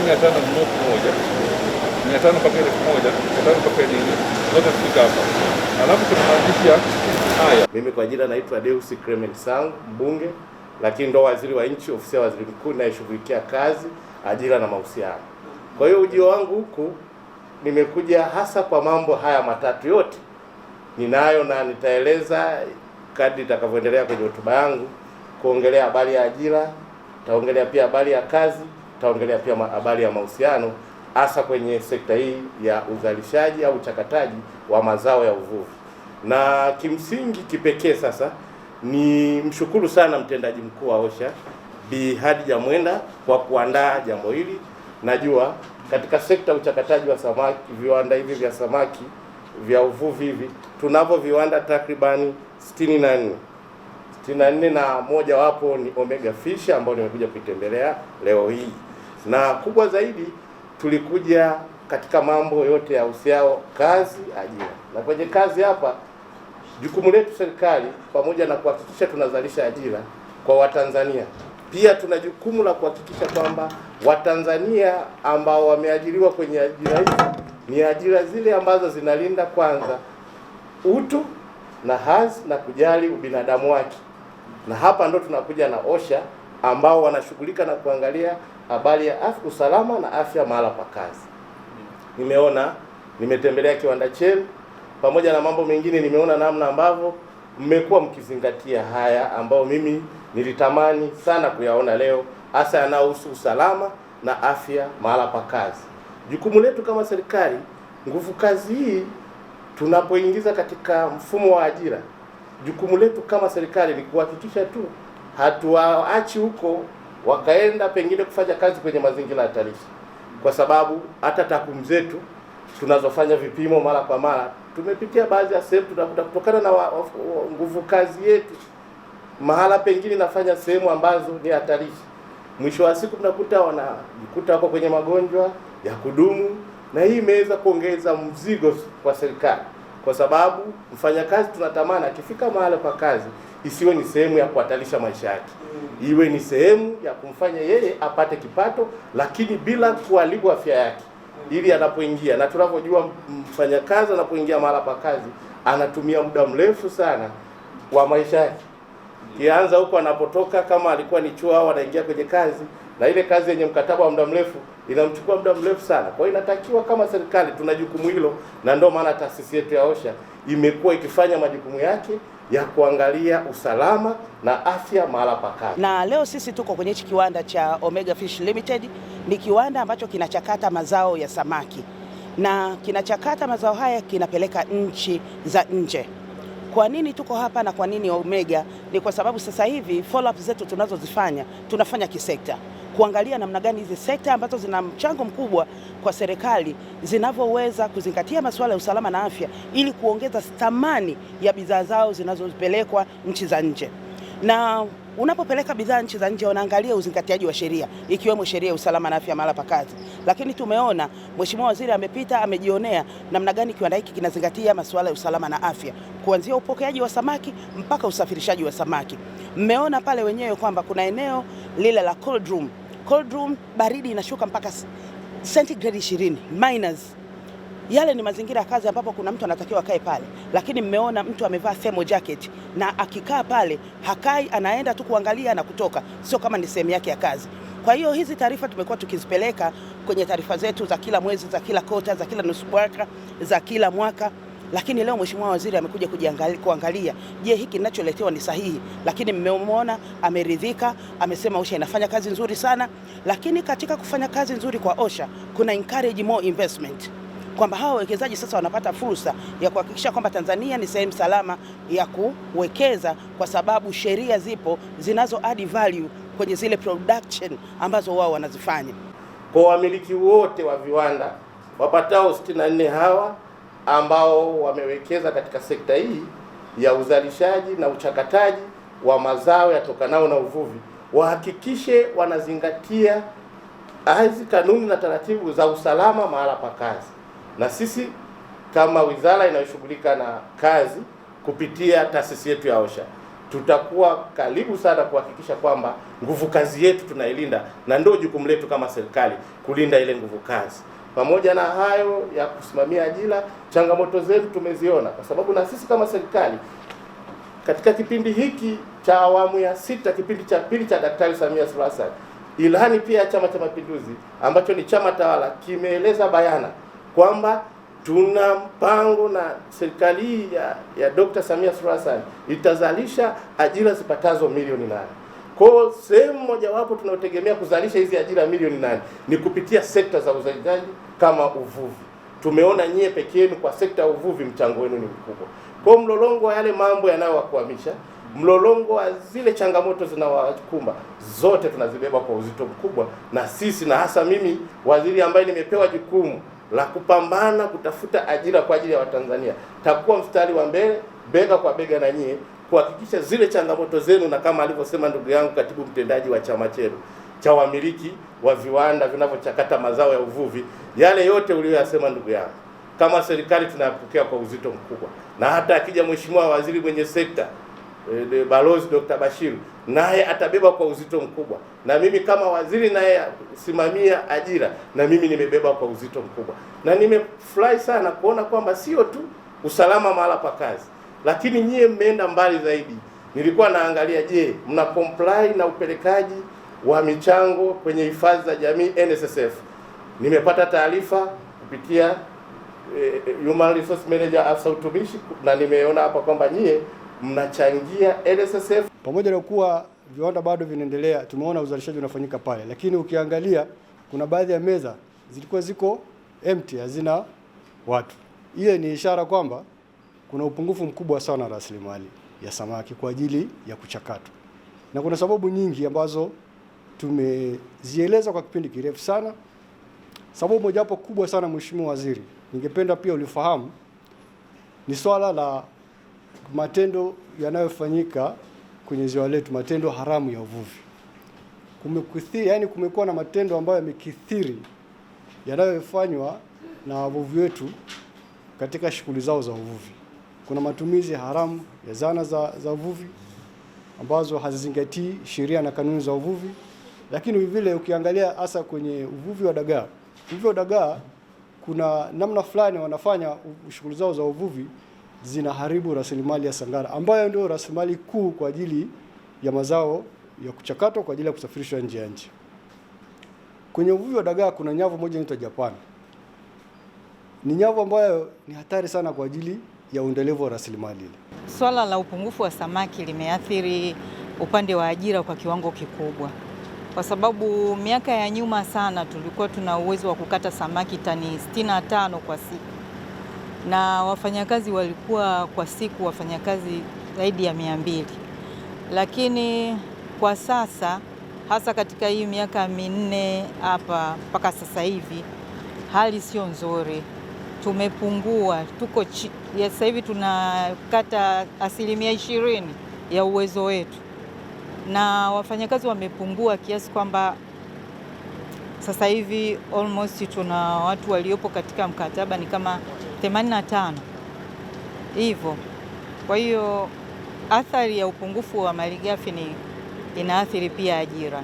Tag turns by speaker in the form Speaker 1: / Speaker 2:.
Speaker 1: 500 mnofu moja, 500 mpaka 1000, 500 mpaka 1000 zote zifika hapa. Alafu kuna maandishi haya. Mimi kwa jina naitwa Deus Clement Sangu, mbunge, lakini ndo waziri wa nchi, ofisi ya waziri mkuu anayeshughulikia kazi, ajira na mahusiano. Kwa hiyo ujio wangu huku nimekuja hasa kwa mambo haya matatu yote ninayo, na nitaeleza kadri itakavyoendelea kwenye hotuba yangu, kuongelea habari ya ajira, taongelea pia habari ya kazi, taongelea pia habari ya mahusiano, hasa kwenye sekta hii ya uzalishaji au uchakataji wa mazao ya uvuvi. Na kimsingi kipekee sasa ni mshukuru sana mtendaji mkuu wa OSHA Bi Hadija Mwenda kwa kuandaa jambo hili. Najua katika sekta uchakataji wa samaki, viwanda hivi vya samaki vya uvuvi hivi tunavyo viwanda takribani 64 na moja wapo ni Omega Fish ambao nimekuja kuitembelea leo hii. Na kubwa zaidi tulikuja katika mambo yote ya uhusiano kazi, ajira. Na kwenye kazi hapa jukumu letu serikali, pamoja na kuhakikisha tunazalisha ajira kwa Watanzania, pia tuna jukumu la kuhakikisha kwamba Watanzania ambao wameajiriwa kwenye ajira hizi ni ajira zile ambazo zinalinda kwanza utu na hadhi na kujali ubinadamu wake. Na hapa ndo tunakuja na OSHA ambao wanashughulika na kuangalia habari ya afya, usalama na afya mahala pa kazi. Nimetembelea kiwanda chenu, pamoja na mambo mengine nimeona namna ambavyo mmekuwa mkizingatia haya ambao mimi nilitamani sana kuyaona leo, hasa yanayohusu usalama na afya mahala pa kazi. Jukumu letu kama serikali, nguvu kazi hii tunapoingiza katika mfumo wa ajira, jukumu letu kama serikali ni kuhakikisha tu hatuwaachi huko wakaenda pengine kufanya kazi kwenye mazingira hatarishi, kwa sababu hata takwimu zetu tunazofanya vipimo mara kwa mara, tumepitia baadhi ya sehemu tunakuta kutokana na nguvu kazi yetu mahala pengine nafanya sehemu ambazo ni hatarishi, mwisho wa siku tunakuta wanajikuta wako kwenye magonjwa ya kudumu. Na hii imeweza kuongeza mzigo kwa serikali, kwa sababu mfanyakazi tunatamani akifika mahali pa kazi isiwe ni sehemu ya kuhatarisha maisha yake, iwe ni sehemu ya kumfanya yeye apate kipato, lakini bila kuharibu afya yake, ili anapoingia, na tunavyojua mfanyakazi anapoingia mahali pa kazi anatumia muda mrefu sana wa maisha yake. Kianza huko anapotoka, kama alikuwa ni chuo au anaingia kwenye kazi, na ile kazi yenye mkataba wa muda mrefu inamchukua muda mrefu sana. Kwa hiyo inatakiwa kama serikali tuna jukumu hilo, na ndio maana taasisi yetu ya OSHA imekuwa ikifanya majukumu yake ya kuangalia usalama na afya mahala pa kazi.
Speaker 2: Na leo sisi tuko kwenye hichi kiwanda cha Omega Fish Limited. Ni kiwanda ambacho kinachakata mazao ya samaki, na kinachakata mazao haya kinapeleka nchi za nje. Kwa nini tuko hapa na kwa nini Omega? Ni kwa sababu sasa hivi follow up zetu tunazozifanya tunafanya kisekta, kuangalia namna gani hizi sekta ambazo zina mchango mkubwa kwa serikali zinavyoweza kuzingatia masuala ya usalama na afya, ili kuongeza thamani ya bidhaa zao zinazopelekwa nchi za nje. Na unapopeleka bidhaa nchi za nje unaangalia uzingatiaji wa sheria, ikiwemo sheria ya usalama na afya mahala pa kazi. Lakini tumeona Mheshimiwa Waziri amepita, amejionea namna gani kiwanda hiki kinazingatia masuala ya usalama na afya, kuanzia upokeaji wa samaki mpaka usafirishaji wa samaki. Mmeona pale wenyewe kwamba kuna eneo lile la cold room. Cold room, baridi inashuka mpaka centigrade 20 minus. Yale ni mazingira ya kazi ambapo kuna mtu anatakiwa kae pale, lakini mmeona mtu amevaa thermal jacket na akikaa pale hakai, anaenda tu kuangalia na kutoka, sio kama ni sehemu yake ya kazi. Kwa hiyo hizi taarifa tumekuwa tukizipeleka kwenye taarifa zetu za kila mwezi, za kila kota, za kila nusu mwaka, za kila mwaka. Lakini leo Mheshimiwa Waziri amekuja kuangalia, je, hiki ninacholetewa ni sahihi? Lakini mmemwona ameridhika, amesema OSHA inafanya kazi nzuri sana. Lakini katika kufanya kazi nzuri kwa OSHA kuna encourage more investment, kwamba hawa wawekezaji sasa wanapata fursa ya kuhakikisha kwamba Tanzania ni sehemu salama ya kuwekeza, kwa sababu sheria zipo zinazo add value kwenye zile production ambazo wao wanazifanya.
Speaker 3: Kwa wamiliki wote wa viwanda wapatao 64 hawa ambao wamewekeza katika sekta hii ya uzalishaji na uchakataji wa mazao yatokanao na uvuvi, wahakikishe wanazingatia hizi kanuni na taratibu za usalama mahala pa kazi. Na sisi kama wizara inayoshughulika na kazi kupitia taasisi yetu ya OSHA
Speaker 1: tutakuwa karibu sana kuhakikisha kwamba nguvu kazi yetu tunailinda, na ndio jukumu letu kama serikali kulinda ile nguvu kazi. Pamoja na hayo ya kusimamia ajira, changamoto zetu tumeziona, kwa sababu na sisi kama serikali katika kipindi hiki cha awamu ya 6, kipindi cha pili cha Daktari Samia Suluhu Hassan, ilani pia ya Chama cha Mapinduzi ambacho ni chama tawala kimeeleza bayana kwamba tuna mpango na serikali hii ya Dr. Samia Suluhu Hassan itazalisha ajira zipatazo milioni 8. Kwa sehemu mojawapo tunayotegemea kuzalisha hizi ajira milioni 8 ni kupitia sekta za uzalishaji kama uvuvi. Tumeona nyie pekee yenu kwa sekta ya uvuvi mchango wenu ni mkubwa. Kwa mlolongo wa yale mambo yanayowakwamisha, mlolongo wa zile changamoto zinawakumba, zote tunazibeba kwa uzito mkubwa, na sisi na hasa mimi waziri ambaye nimepewa jukumu la kupambana kutafuta ajira kwa ajili ya Watanzania, takuwa mstari wa mbele bega kwa bega na nyie kuhakikisha zile changamoto zenu, na kama alivyosema ndugu yangu katibu mtendaji wa chama chetu cha wamiliki wa viwanda vinavyochakata mazao ya uvuvi, yale yote uliyoyasema ndugu yangu, kama serikali tunayapokea kwa uzito mkubwa, na hata akija mheshimiwa waziri mwenye sekta Balozi Dr. Bashiru naye atabeba kwa uzito mkubwa, na mimi kama waziri naye simamia ajira, na mimi nimebeba kwa uzito mkubwa. Na nimefurahi sana kuona kwamba sio tu usalama mahala pa kazi, lakini nyie mmeenda mbali zaidi. Nilikuwa naangalia, je, mna comply na upelekaji wa michango kwenye hifadhi za jamii NSSF? Nimepata taarifa kupitia Human Resource Manager afisa utumishi, na nimeona hapa kwamba nyie mnachangia NSSF.
Speaker 4: Pamoja na kuwa viwanda bado vinaendelea, tumeona uzalishaji unafanyika pale, lakini ukiangalia kuna baadhi ya meza zilikuwa ziko empty, hazina watu. Ile ni ishara kwamba kuna upungufu mkubwa sana wa rasilimali ya samaki kwa ajili ya kuchakatwa, na kuna sababu nyingi ambazo tumezieleza kwa kipindi kirefu sana. Sababu mojawapo kubwa sana, Mheshimiwa Waziri, ningependa pia ulifahamu, ni swala la matendo yanayofanyika kwenye ziwa letu, matendo haramu ya uvuvi. Kumekuwa na matendo ambayo yamekithiri yanayofanywa na wavuvi wetu katika shughuli zao za uvuvi. Kuna matumizi haramu ya zana za uvuvi ambazo hazizingatii sheria na kanuni za uvuvi, lakini vile ukiangalia hasa kwenye uvuvi wa dagaa, kuna namna fulani wanafanya shughuli zao za uvuvi zinaharibu rasilimali ya Sangara, ambayo ndio rasilimali kuu kwa ajili ya mazao ya kuchakatwa kwa ajili ya kusafirishwa nje ya nchi. Kwenye uvuvi wa dagaa kuna nyavu moja inaitwa Japan. Ni nyavu ambayo ni hatari sana kwa ajili ya uendelevu wa rasilimali ile.
Speaker 5: Swala la upungufu wa samaki limeathiri upande wa ajira kwa kiwango kikubwa, kwa sababu miaka ya nyuma sana tulikuwa tuna uwezo wa kukata samaki tani 65 kwa siku, na wafanyakazi walikuwa kwa siku wafanyakazi zaidi ya 200. Lakini kwa sasa, hasa katika hii miaka 4 hapa mpaka sasa hivi, hali sio nzuri. Tumepungua, sasa hivi tunakata 20% ya uwezo wetu, na wafanyakazi wamepungua kiasi kwamba sasa hivi almost tuna watu waliopo katika mkataba ni kama 85 hivyo. Kwa hiyo athari ya upungufu wa malighafi inaathiri pia ajira.